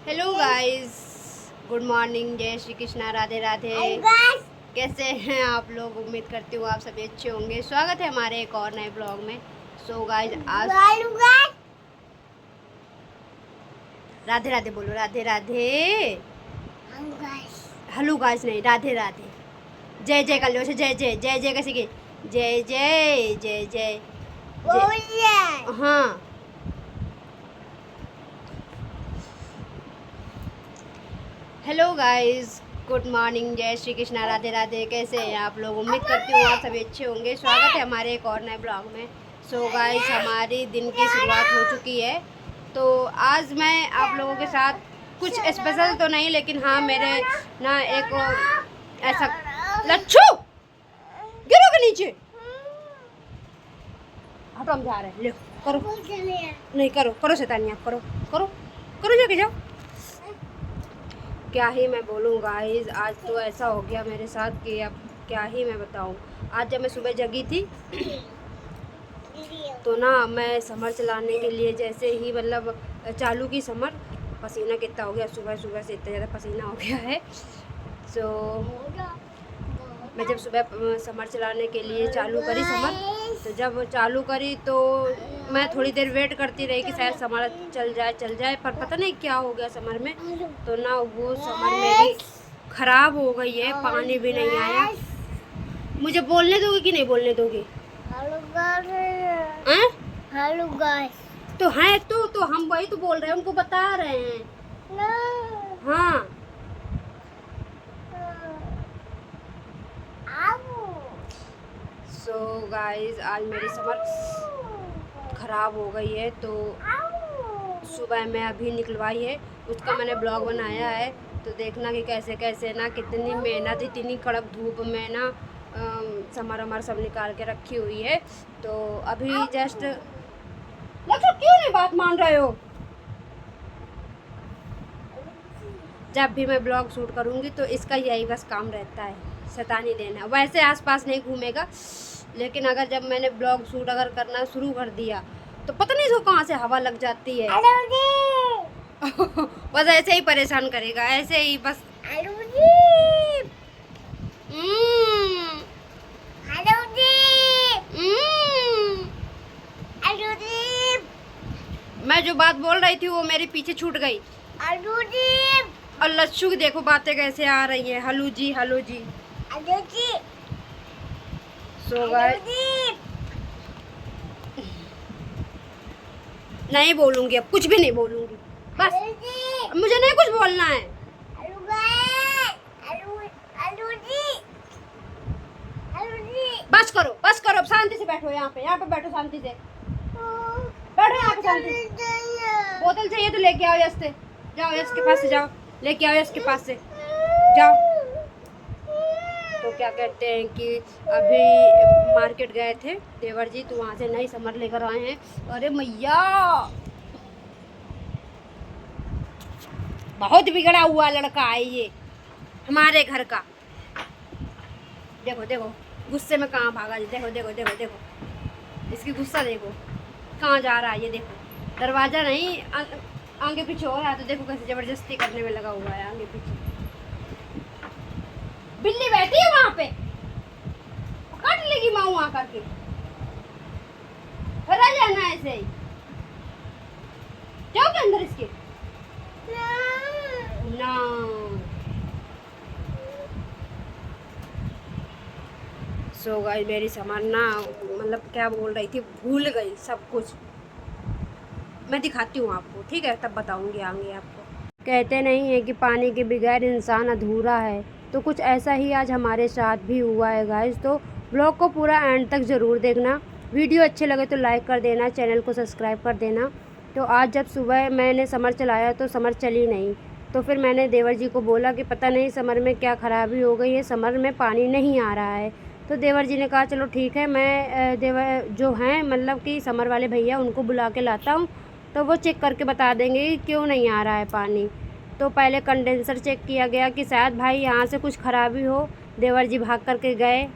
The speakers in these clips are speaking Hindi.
हेलो गाइस, गुड मॉर्निंग, जय श्री कृष्णा, राधे राधे। कैसे हैं आप लोग? उम्मीद करती हूँ आप सभी अच्छे होंगे। स्वागत है हमारे एक और नए ब्लॉग में। सो गाइस, आज राधे राधे बोलो, राधे राधे। हेलो गाइस नहीं, राधे राधे। जय जय कर लो, जय जय जय जय कैसे की? जय जय जय जय जय। हाँ, हेलो गाइस, गुड मॉर्निंग, जय श्री कृष्णा, राधे राधे। कैसे हैं आप लोग? उम्मीद करती हूँ आप सभी अच्छे होंगे। स्वागत है हमारे एक और नए ब्लॉग में। सो गाइस, हमारी दिन की शुरुआत हो चुकी है। तो आज मैं आप लोगों के साथ कुछ स्पेशल तो नहीं, लेकिन हाँ, मेरे ना एक ऐसा लच्छू गिरोगे नीचे। हटो, हम जा रहे हैं। ले करो, नहीं करो, करो शैतानी, आप करो करो करो, जाके जाओ। क्या ही मैं बोलूँ गाइस, आज तो ऐसा हो गया मेरे साथ कि अब क्या ही मैं बताऊँ। आज जब मैं सुबह जगी थी तो ना मैं समर चलाने के लिए जैसे ही मतलब चालू की समर, पसीना कितना हो गया सुबह सुबह से, इतना ज़्यादा पसीना हो गया है। सो मैं जब सुबह समर चलाने के लिए चालू करी समर, तो जब चालू करी तो मैं थोड़ी देर वेट करती रही कि शायद समर चल जाए, पर पता नहीं क्या हो गया समर में। तो ना वो समर मेरी ख़राब हो गई है, पानी भी नहीं आया। मुझे बोलने दोगी कि नहीं बोलने दोगी? हेलो गाइस तो है, तो हम वही तो बोल रहे हैं, उनको बता रहे हैं। हाँ, सो गाइस, आज मेरी समर ख़राब हो गई है। तो सुबह मैं अभी निकलवाई है, उसका मैंने ब्लॉग बनाया है। तो देखना कि कैसे कैसे ना, कितनी मेहनत, इतनी कड़क धूप में ना समर अमर सब निकाल के रखी हुई है। तो अभी जस्ट लक्ष्य, क्यों नहीं बात मान रहे हो? जब भी मैं ब्लॉग शूट करूँगी तो इसका यही बस काम रहता है, शैतानी देना। वैसे आसपास नहीं घूमेगा, लेकिन अगर जब मैंने ब्लॉग शूट अगर करना शुरू कर दिया तो पता नहीं इसको कहाँ से हवा लग जाती है। बस ऐसे ही परेशान करेगा, ऐसे ही बस। हम्म, मैं जो बात बोल रही थी वो मेरे पीछे छूट गई। और लच्छू की देखो बातें कैसे आ रही हैं। हलू जी, हलू जी। सो गाइस, नहीं बोलूंगी, अब कुछ भी नहीं बोलूंगी, बस मुझे नहीं कुछ बोलना है। बस करो, अब शांति से बैठो, यहाँ पे बैठो शांति से, बैठो यहाँ पे शांति से। बोतल चाहिए तो लेके आओ यश से, जाओ यश के पास से, जाओ लेके आओ यश के पास से, जाओ। तो क्या कहते हैं कि अभी मार्केट गए थे देवर जी, तो वहाँ से नई समर लेकर आए हैं। अरे मैया, बहुत बिगड़ा हुआ लड़का है ये हमारे घर का। देखो देखो, गुस्से में कहाँ भागा, देखो देखो देखो देखो, इसकी गुस्सा देखो कहाँ जा रहा है। ये देखो, दरवाज़ा नहीं आगे पीछे हो रहा है, तो देखो कैसे ज़बरदस्ती करने में लगा हुआ है आगे पीछे। बिल्ली बैठी है वहाँ पे, काट लेगी माँ वहाँ करके, फिर आ जाना ऐसे ही। जाओ के अंदर इसके ना। सो गाइस, मेरी समर ना मतलब क्या बोल रही थी, भूल गई सब कुछ। मैं दिखाती हूँ आपको, ठीक है, तब बताऊँगी आगे आपको। कहते नहीं है कि पानी के बगैर इंसान अधूरा है, तो कुछ ऐसा ही आज हमारे साथ भी हुआ है गाइस। तो ब्लॉग को पूरा एंड तक ज़रूर देखना। वीडियो अच्छे लगे तो लाइक कर देना, चैनल को सब्सक्राइब कर देना। तो आज जब सुबह मैंने समर चलाया तो समर चली नहीं, तो फिर मैंने देवर जी को बोला कि पता नहीं समर में क्या ख़राबी हो गई है, समर में पानी नहीं आ रहा है। तो देवर जी ने कहा चलो ठीक है, मैं देवर जो हैं मतलब कि समर वाले भैया, उनको बुला के लाता हूँ, तो वो चेक करके बता देंगे कि क्यों नहीं आ रहा है पानी। तो पहले कंडेंसर चेक किया गया कि शायद भाई यहाँ से कुछ ख़राबी हो। देवर जी भाग करके गए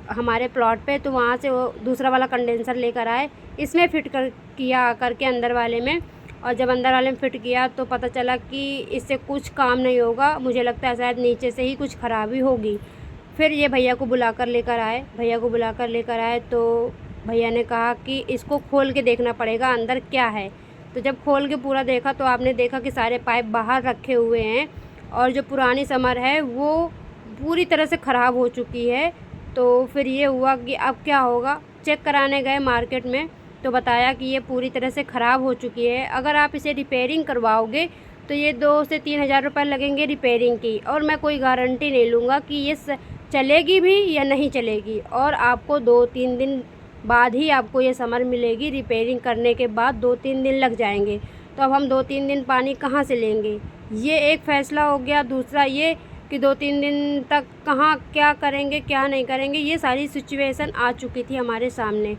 हमारे प्लॉट पे, तो वहाँ से वो दूसरा वाला कंडेंसर लेकर आए, इसमें फिट कर किया करके अंदर वाले में, और जब अंदर वाले में फ़िट किया तो पता चला कि इससे कुछ काम नहीं होगा, मुझे लगता है शायद नीचे से ही कुछ ख़राबी होगी। फिर ये भैया को बुलाकर लेकर आए तो भैया ने कहा कि इसको खोल के देखना पड़ेगा अंदर क्या है। तो जब खोल के पूरा देखा तो आपने देखा कि सारे पाइप बाहर रखे हुए हैं और जो पुरानी समर है वो पूरी तरह से ख़राब हो चुकी है। तो फिर ये हुआ कि अब क्या होगा। चेक कराने गए मार्केट में तो बताया कि ये पूरी तरह से ख़राब हो चुकी है, अगर आप इसे रिपेयरिंग करवाओगे तो ये 2 से 3 हज़ार रुपये लगेंगे रिपेयरिंग की, और मैं कोई गारंटी नहीं लूँगा कि ये चलेगी भी या नहीं चलेगी, और आपको 2-3 दिन बाद ही आपको ये समर मिलेगी। रिपेयरिंग करने के बाद 2-3 दिन लग जाएंगे, तो अब हम 2-3 दिन पानी कहाँ से लेंगे, ये एक फ़ैसला हो गया। दूसरा ये कि 2-3 दिन तक कहाँ क्या करेंगे क्या नहीं करेंगे, ये सारी सिचुएशन आ चुकी थी हमारे सामने।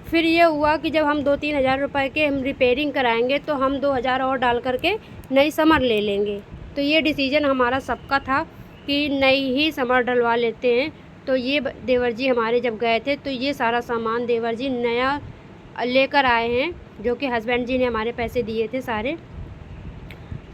फिर ये हुआ कि जब हम 2-3 हज़ार रुपये के हम रिपेयरिंग कराएंगे तो हम 2 हज़ार और डाल करके नई समर ले लेंगे। तो ये डिसीजन हमारा सबका था कि नई ही समर डलवा लेते हैं। तो ये देवर जी हमारे जब गए थे तो ये सारा सामान देवर जी नया लेकर आए हैं, जो कि हस्बैंड जी ने हमारे पैसे दिए थे सारे।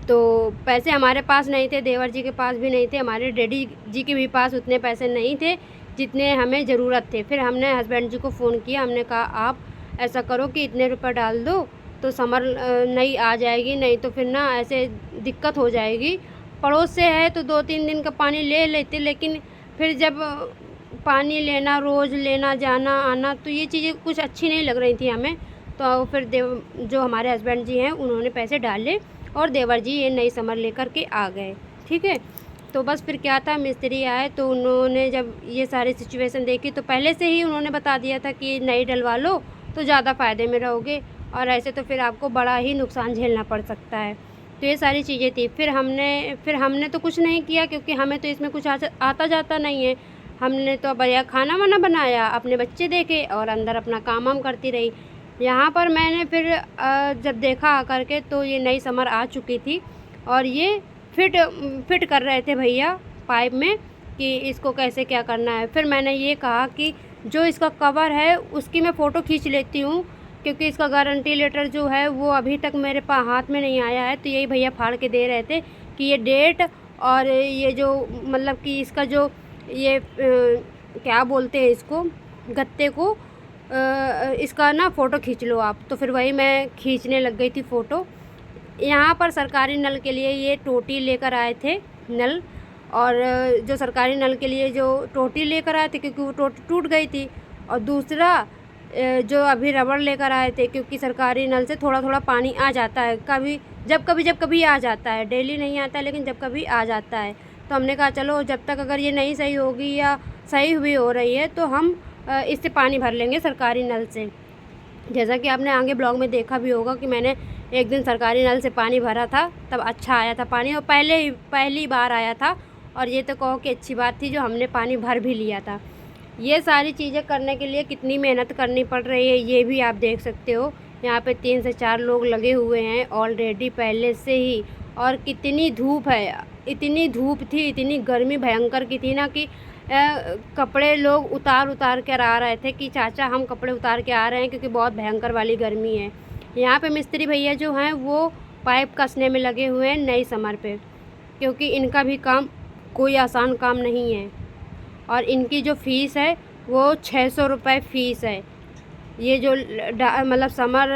तो पैसे हमारे पास नहीं थे, देवर जी के पास भी नहीं थे, हमारे डैडी जी के भी पास उतने पैसे नहीं थे जितने हमें ज़रूरत थे। फिर हमने हस्बैंड जी को फ़ोन किया, हमने कहा आप ऐसा करो कि इतने रुपए डाल दो तो समर नई आ जाएगी, नहीं तो फिर ना ऐसे दिक्कत हो जाएगी। पड़ोस से है तो 2-3 दिन का पानी ले लेते, लेकिन फिर जब पानी लेना, रोज़ लेना जाना आना, तो ये चीज़ें कुछ अच्छी नहीं लग रही थी हमें। तो फिर जो हमारे हस्बैंड जी हैं उन्होंने पैसे डाले और देवर जी ये नई समर लेकर के आ गए। ठीक है, तो बस फिर क्या था, मिस्त्री आए तो उन्होंने जब ये सारी सिचुएशन देखी तो पहले से ही उन्होंने बता दिया था कि नई डलवा लो तो ज़्यादा फ़ायदे में रहोगे, और ऐसे तो फिर आपको बड़ा ही नुकसान झेलना पड़ सकता है। तो ये सारी चीज़ें थी। फिर हमने तो कुछ नहीं किया, क्योंकि हमें तो इसमें कुछ आता जाता नहीं है। हमने तो बढ़िया खाना वाना बनाया, अपने बच्चे देखे और अंदर अपना काम वाम करती रही। यहाँ पर मैंने फिर जब देखा आकर के तो ये नई समर आ चुकी थी और ये फिट कर रहे थे भैया पाइप में कि इसको कैसे क्या करना है। फिर मैंने ये कहा कि जो इसका कवर है उसकी मैं फ़ोटो खींच लेती हूँ, क्योंकि इसका गारंटी लेटर जो है वो अभी तक मेरे हाथ में नहीं आया है। तो यही भैया फाड़ के दे रहे थे कि ये डेट और ये जो मतलब कि इसका जो ये क्या बोलते हैं इसको, गत्ते को इसका ना फ़ोटो खींच लो आप। तो फिर वही मैं खींचने लग गई थी फ़ोटो। यहाँ पर सरकारी नल के लिए ये टोटी लेकर आए थे नल, और जो सरकारी नल के लिए जो टोटी लेकर आए थे क्योंकि वो टोटी टूट गई थी, और दूसरा जो अभी रबड़ लेकर आए थे, क्योंकि सरकारी नल से थोड़ा थोड़ा पानी आ जाता है, जब कभी आ जाता है, डेली नहीं आता है लेकिन जब कभी आ जाता है। तो हमने कहा चलो जब तक अगर ये नहीं सही होगी या सही भी हो रही है तो हम इससे पानी भर लेंगे सरकारी नल से। जैसा कि आपने आगे ब्लॉग में देखा भी होगा कि मैंने एक दिन सरकारी नल से पानी भरा था, तब अच्छा आया था पानी, और पहली बार आया था, और ये तो कहो कि अच्छी बात थी जो हमने पानी भर भी लिया था। ये सारी चीज़ें करने के लिए कितनी मेहनत करनी पड़ रही है ये भी आप देख सकते हो। यहाँ पे 3 से 4 लोग लगे हुए हैं ऑलरेडी पहले से ही, और कितनी धूप है, इतनी धूप थी, इतनी गर्मी भयंकर की थी ना कि कपड़े लोग उतार कर आ रहे थे कि चाचा हम कपड़े उतार के आ रहे हैं क्योंकि बहुत भयंकर वाली गर्मी है। यहाँ पे मिस्त्री भैया जो हैं वो पाइप कसने में लगे हुए हैं नई समर पे, क्योंकि इनका भी काम कोई आसान काम नहीं है, और इनकी जो फ़ीस है वो 600 रुपये फ़ीस है। ये जो मतलब समर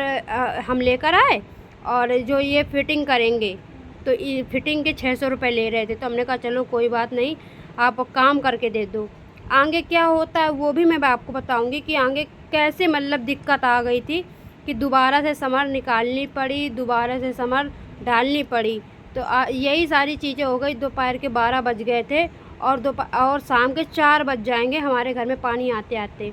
हम लेकर आए और जो ये फ़िटिंग करेंगे तो फ़िटिंग के 600 रुपये ले रहे थे। तो हमने कहा चलो कोई बात नहीं, आप काम करके दे दो। आगे क्या होता है वो भी मैं आपको बताऊंगी कि आगे कैसे मतलब दिक्कत आ गई थी कि दोबारा से समर निकालनी पड़ी, दोबारा से समर डालनी पड़ी। तो यही सारी चीज़ें हो गई। दोपहर के 12 बज गए थे और शाम के 4 बज जाएंगे हमारे घर में पानी आते आते।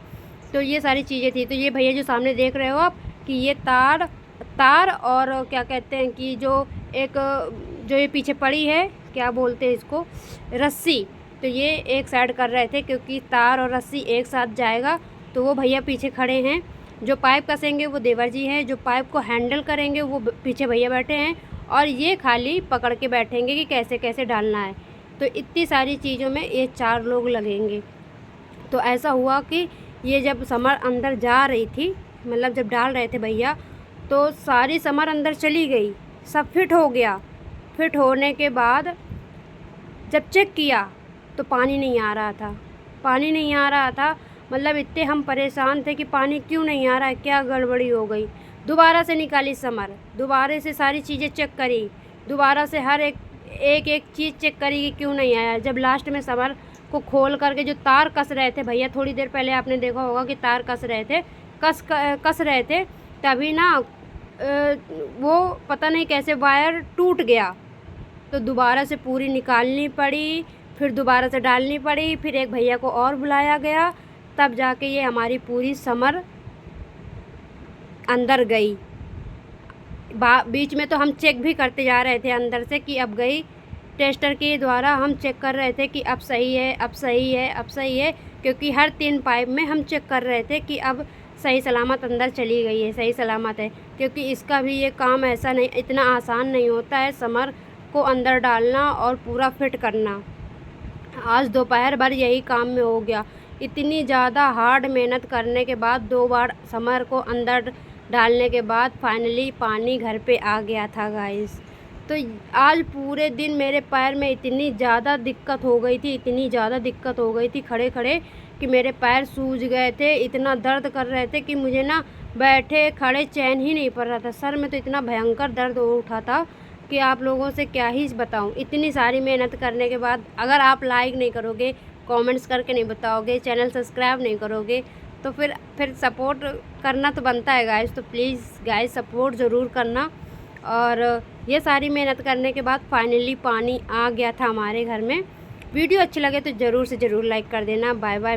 तो ये सारी चीज़ें थी। तो ये भैया जो सामने देख रहे हो आप कि ये तार और क्या कहते हैं कि जो ये पीछे पड़ी है, क्या बोलते हैं इसको, रस्सी, तो ये एक साइड कर रहे थे क्योंकि तार और रस्सी एक साथ जाएगा। तो वो भैया पीछे खड़े हैं, जो पाइप कसेंगे वो देवर जी हैं, जो पाइप को हैंडल करेंगे वो पीछे भैया बैठे हैं, और ये खाली पकड़ के बैठेंगे कि कैसे कैसे डालना है। तो इतनी सारी चीज़ों में ये 4 लोग लगेंगे। तो ऐसा हुआ कि ये जब समर अंदर जा रही थी, मतलब जब डाल रहे थे भैया, तो सारी समर अंदर चली गई, सब फिट हो गया। फिट होने के बाद जब चेक किया तो पानी नहीं आ रहा था, पानी नहीं आ रहा था। मतलब इतने हम परेशान थे कि पानी क्यों नहीं आ रहा है, क्या गड़बड़ी हो गई। दोबारा से निकाली समर, दोबारा से सारी चीज़ें चेक करी, दोबारा से हर एक चीज़ चेक करी कि क्यों नहीं आया। जब लास्ट में समर को खोल करके जो तार कस रहे थे भैया, थोड़ी देर पहले आपने देखा होगा कि तार कस रहे थे, कस रहे थे, तभी ना वो पता नहीं कैसे वायर टूट गया। तो दोबारा से पूरी निकालनी पड़ी, फिर दोबारा से डालनी पड़ी, फिर एक भैया को और बुलाया गया, तब जाके ये हमारी पूरी समर अंदर गई। बीच में तो हम चेक भी करते जा रहे थे अंदर से कि अब गई। टेस्टर के द्वारा हम चेक कर रहे थे कि अब सही है, अब सही है, अब सही है, क्योंकि हर 3 पाइप में हम चेक कर रहे थे कि अब सही सलामत अंदर चली गई है, सही सलामत है। क्योंकि इसका भी ये काम ऐसा नहीं, इतना आसान नहीं होता है समर को अंदर डालना और पूरा फिट करना। आज दोपहर भर यही काम में हो गया। इतनी ज़्यादा हार्ड मेहनत करने के बाद 2 बार समर को अंदर डालने के बाद फाइनली पानी घर पे आ गया था गाइस। तो आज पूरे दिन मेरे पैर में इतनी ज़्यादा दिक्कत हो गई थी, इतनी ज़्यादा दिक्कत हो गई थी खड़े खड़े कि मेरे पैर सूज गए थे, इतना दर्द कर रहे थे कि मुझे ना बैठे खड़े चैन ही नहीं पड़ रहा था। सर में तो इतना भयंकर दर्द हो उठा था कि आप लोगों से क्या ही बताऊं। इतनी सारी मेहनत करने के बाद अगर आप लाइक नहीं करोगे, कमेंट्स करके नहीं बताओगे, चैनल सब्सक्राइब नहीं करोगे, तो फिर सपोर्ट करना तो बनता है गाइस। तो प्लीज़ गाइस सपोर्ट ज़रूर करना। और ये सारी मेहनत करने के बाद फाइनली पानी आ गया था हमारे घर में। वीडियो अच्छी लगे तो ज़रूर से ज़रूर लाइक कर देना। Bye bye.